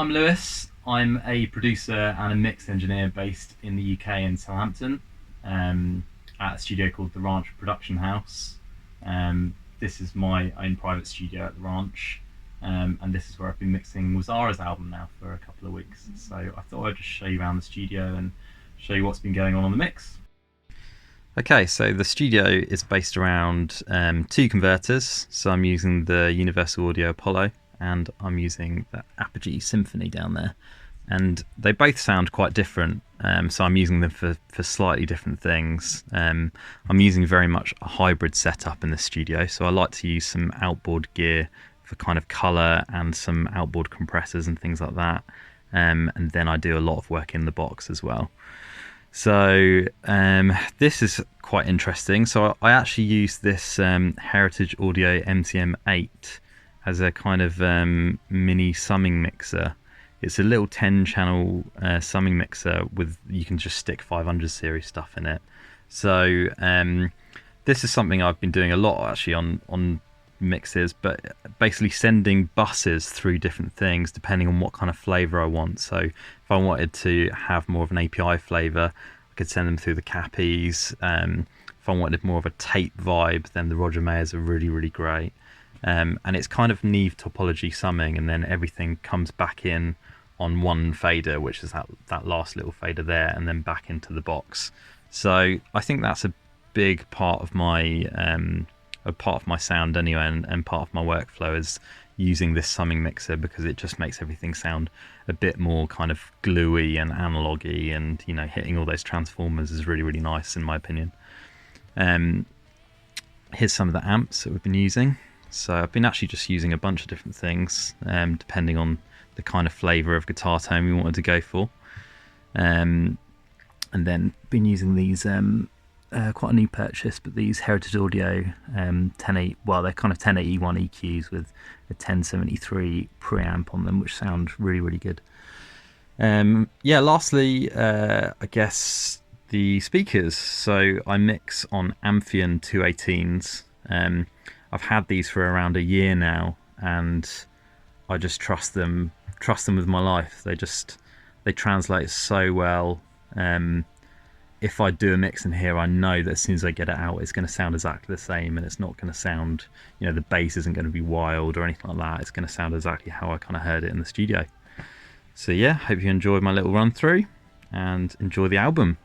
I'm Lewis. I'm a producer and a mix engineer based in the UK in Southampton, at a studio called the Ranch Production House. This is my own private studio at the ranch, and this is where I've been mixing Wazzara's album now for a couple of weeks. So I thought I'd just show you around the studio and show you what's been going on the mix. Okay, so the studio is based around two converters. So I'm using the Universal Audio Apollo and I'm using the Apogee Symphony down there. And they both sound quite different, so I'm using them for slightly different things. I'm using very much a hybrid setup in the studio, so I like to use some outboard gear for kind of colour and some outboard compressors and things like that. And then I do a lot of work in the box as well. So this is quite interesting. So I actually use this Heritage Audio MCM8 as a kind of mini summing mixer. It's a little 10-channel summing mixer with, you can just stick 500 series stuff in it. So this is something I've been doing a lot actually on mixes, but basically sending buses through different things depending on what kind of flavour I want. So if I wanted to have more of an API flavour, I could send them through the Cappies. If I wanted more of a tape vibe, then the Roger Mayers are really great. And it's kind of Neve topology summing, and then everything comes back in on one fader, which is that last little fader there, and then back into the box. So I think that's a big part of my sound anyway, and part of my workflow is using this summing mixer, because it just makes everything sound a bit more kind of gluey and analogy, and hitting all those transformers is really nice in my opinion. Here's some of the amps that we've been using. So I've been actually just using a bunch of different things, depending on the kind of flavour of guitar tone we wanted to go for. And then been using these, quite a new purchase, but these Heritage Audio 1080, well, they're kind of 1081 EQs with a 1073 preamp on them, which sound really good. Lastly, I guess the speakers. So I mix on Amphion 218s. I've had these for around a year now, and I just trust them with my life. They translate so well. If I do a mix in here, I know that as soon as I get it out, it's going to sound exactly the same, and it's not going to sound, the bass isn't going to be wild or anything like that. It's going to sound exactly how I kind of heard it in the studio. So yeah, hope you enjoyed my little run through and enjoy the album.